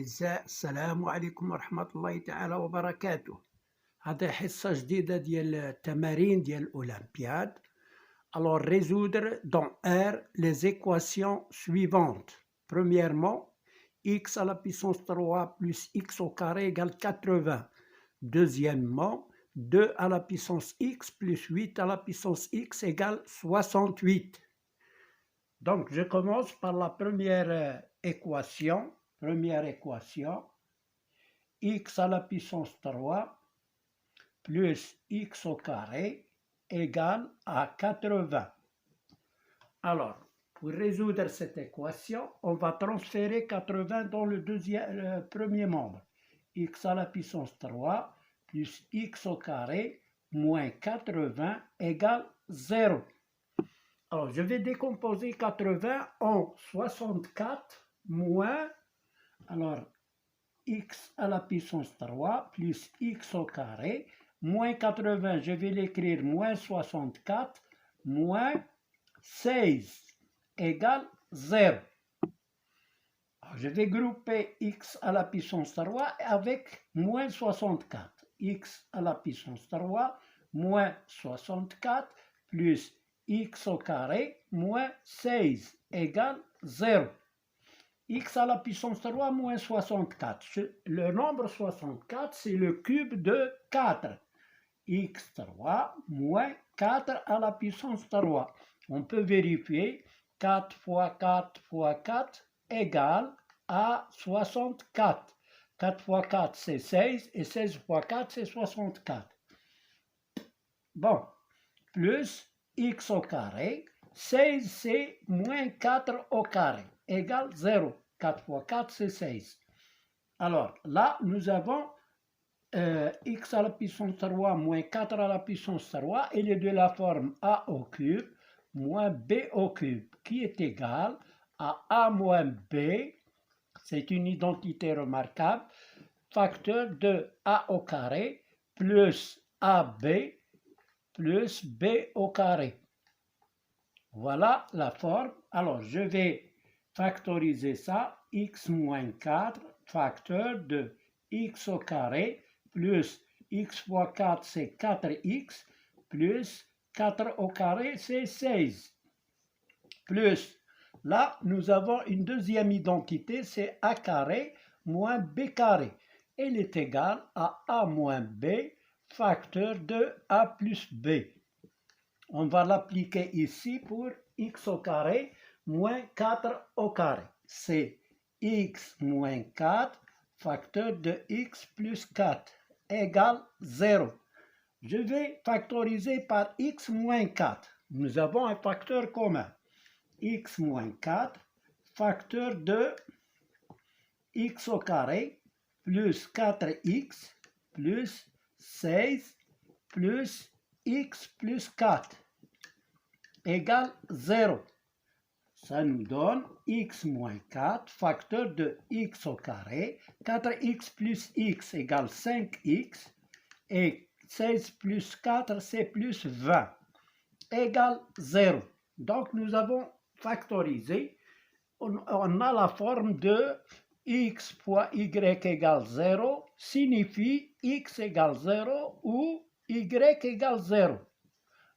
الأعزاء، السلام عليكم ورحمة الله تعالى وبركاته. هذه حصة جديدة ديال التمارين ديال الأولمبياد. Alors résoudre dans R les équations suivantes. Premièrement, x à la puissance 3 plus x au carré égale 80. Deuxièmement, 2 à la puissance x plus 8 à la puissance x égale 68. Donc je commence par la première équation. Première équation, x à la puissance 3 plus x au carré égale à 80. Alors, pour résoudre cette équation, on va transférer 80 dans le premier membre. X à la puissance 3 plus x au carré moins 80 égale 0. Alors, je vais décomposer 80 en 64 moins, alors, x à la puissance 3 plus x au carré moins 80, je vais l'écrire moins 64 moins 16 égale 0. Alors, je vais grouper x à la puissance 3 avec moins 64. X à la puissance 3 moins 64 plus x au carré moins 16 égale 0. X à la puissance 3 moins 64. Le nombre 64, c'est le cube de 4. X3 moins 4 à la puissance 3. On peut vérifier 4 fois 4 fois 4 égale à 64. 4 fois 4, c'est 16 et 16 fois 4, c'est 64. Bon, plus x au carré. 16, c'est moins 4 au carré, égale 0. 4 fois 4, c'est 16. Alors, là, nous avons x à la puissance 3 moins 4 à la puissance 3, il est de la forme a au cube moins b au cube, qui est égal à a moins b, c'est une identité remarquable, facteur de a au carré plus ab plus b au carré. Voilà la forme. Alors, je vais factoriser ça. X moins 4, facteur de x au carré, plus x fois 4, c'est 4x, plus 4 au carré, c'est 16. Plus, là, nous avons une deuxième identité, c'est a carré moins b carré. Elle est égale à a moins b, facteur de a plus b. On va l'appliquer ici pour x au carré moins 4 au carré. C'est x moins 4 facteur de x plus 4 égale 0. Je vais factoriser par x moins 4. Nous avons un facteur commun. X moins 4 facteur de x au carré plus 4x plus 16 plus x plus 4 égale 0. Ça nous donne x moins 4 facteur de x au carré. 4x plus x égale 5x. Et 16 plus 4, c'est plus 20. Égale 0. Donc nous avons factorisé. On a la forme de x fois y égale 0 signifie x égale 0 ou y égale 0.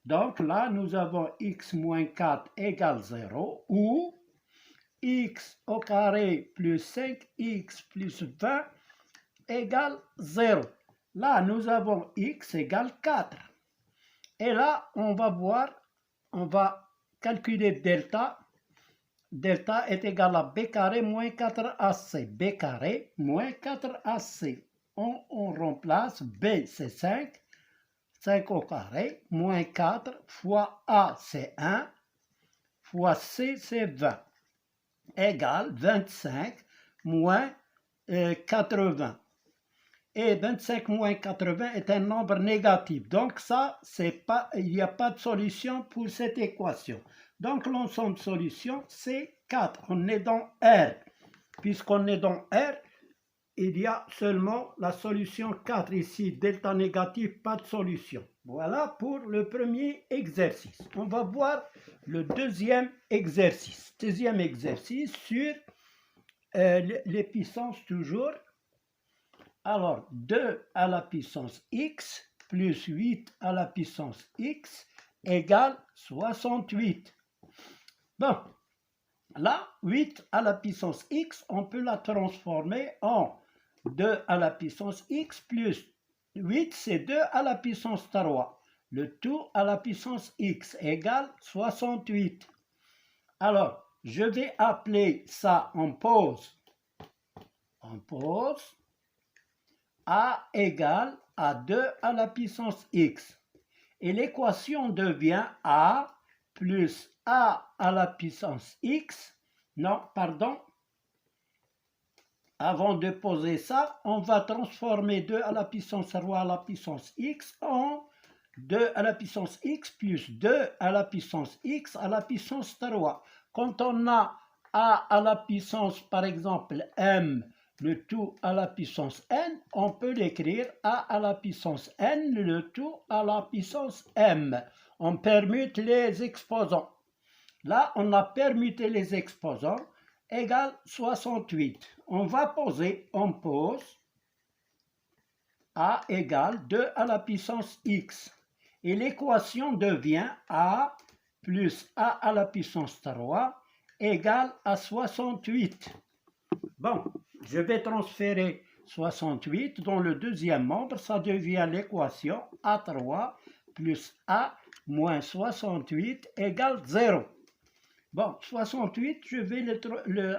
Donc là, nous avons x moins 4 égale 0 ou x au carré plus 5x plus 20 égale 0. Là, nous avons x égale 4. Et là, on va voir, on va calculer delta. Delta est égal à b carré moins 4ac. b carré moins 4ac. On remplace b, c'est 5. 5 au carré, moins 4 fois A, c'est 1, fois C, c'est 20, égale 25 moins 80. Et 25 moins 80 est un nombre négatif. Donc ça, il n'y a pas de solution pour cette équation. Donc l'ensemble de solutions, c'est 4. On est dans R. Puisqu'on est dans R, il y a seulement la solution 4 ici, delta négatif, pas de solution. Voilà pour le premier exercice. On va voir le deuxième exercice. Deuxième exercice sur les puissances toujours. Alors, 2 à la puissance x plus 8 à la puissance x égale 68. Bon, là, 8 à la puissance x, on peut la transformer en 2 à la puissance x plus 8, c'est 2 à la puissance 3. Le tout à la puissance x égale 68. Alors, je vais appeler ça en pause. En pause. A égale à 2 à la puissance x. Et l'équation devient A plus A à la puissance x. Non, pardon. Avant de poser ça, on va transformer 2 à la puissance roi à la puissance x en 2 à la puissance x plus 2 à la puissance x à la puissance 3. Quand on a A à la puissance, par exemple, m, le tout à la puissance n, on peut l'écrire A à la puissance n, le tout à la puissance m. On permute les exposants. Là, on a permuté les exposants, égale 68. On va poser, on pose A égale 2 à la puissance x. Et l'équation devient A plus A à la puissance 3 égale à 68. Bon, je vais transférer 68 dans le deuxième membre, ça devient l'équation A3 plus A moins 68 égale 0. Bon, 68, je vais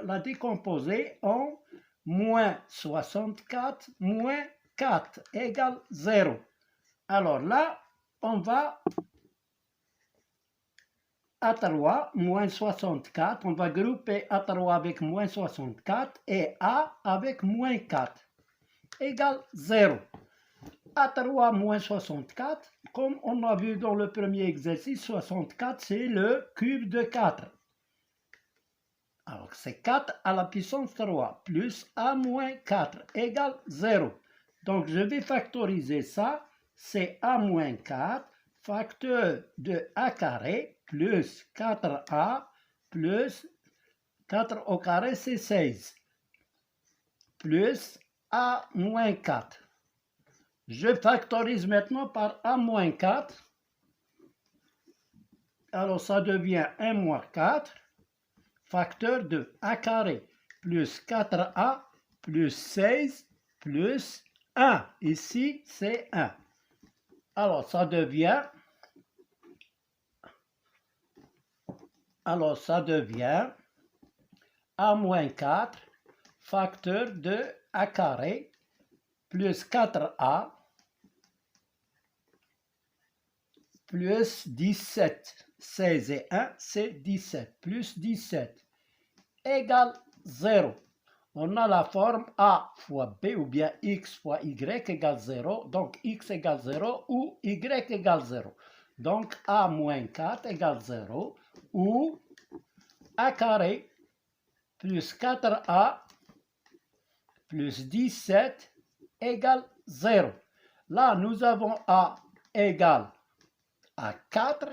la décomposer en moins 64 moins 4 égale 0. Alors là, on va A3 moins 64, on va grouper A3 avec moins 64 et A avec moins 4 égale 0. A3 moins 64, comme on a vu dans le premier exercice, 64 c'est le cube de 4. Alors c'est 4 à la puissance 3 plus A moins 4 égale 0. Donc je vais factoriser ça, c'est A moins 4 facteur de A carré plus 4A plus 4 au carré, c'est 16, plus A moins 4. Je factorise maintenant par A moins 4. Alors ça devient 1 moins 4, facteur de A carré plus 4A plus 16 plus 1. Ici, c'est 1. Alors ça devient A moins 4 facteur de A carré plus 4A plus 17. 16 et 1, c'est 17. Plus 17 égale 0. On a la forme A fois B ou bien X fois Y égale 0. Donc X égale 0 ou Y égale 0. Donc A moins 4 égale 0 ou A carré plus 4A plus 17 égale 0. Là, nous avons A égale à 4.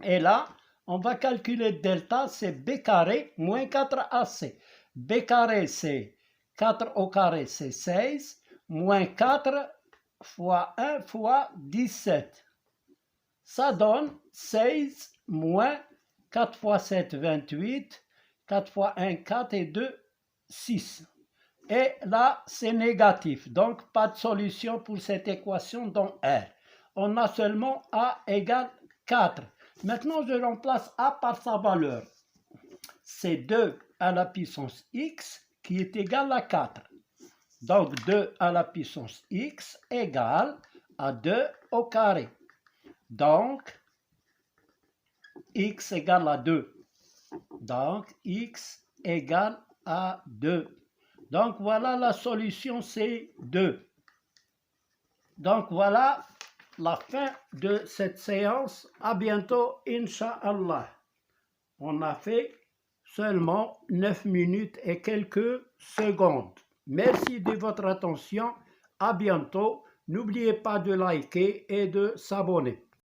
Et là, on va calculer delta, c'est B carré moins 4AC. B carré, c'est 4 au carré, c'est 16, moins 4 fois 1 fois 17. Ça donne 16 moins 4 fois 7, 28. 4 fois 1, 4 et 2, 6. Et là, c'est négatif. Donc, pas de solution pour cette équation dans R. On a seulement A égale 4. Maintenant, je remplace A par sa valeur. C'est 2 à la puissance x qui est égal à 4. Donc, 2 à la puissance x égale à 2 au carré. Donc, x égale à 2. Donc, x égale à 2. Donc, voilà la solution, c'est 2. Donc, voilà la fin de cette séance. À bientôt, Inch'Allah. On a fait seulement 9 minutes et quelques secondes. Merci de votre attention. À bientôt. N'oubliez pas de liker et de s'abonner.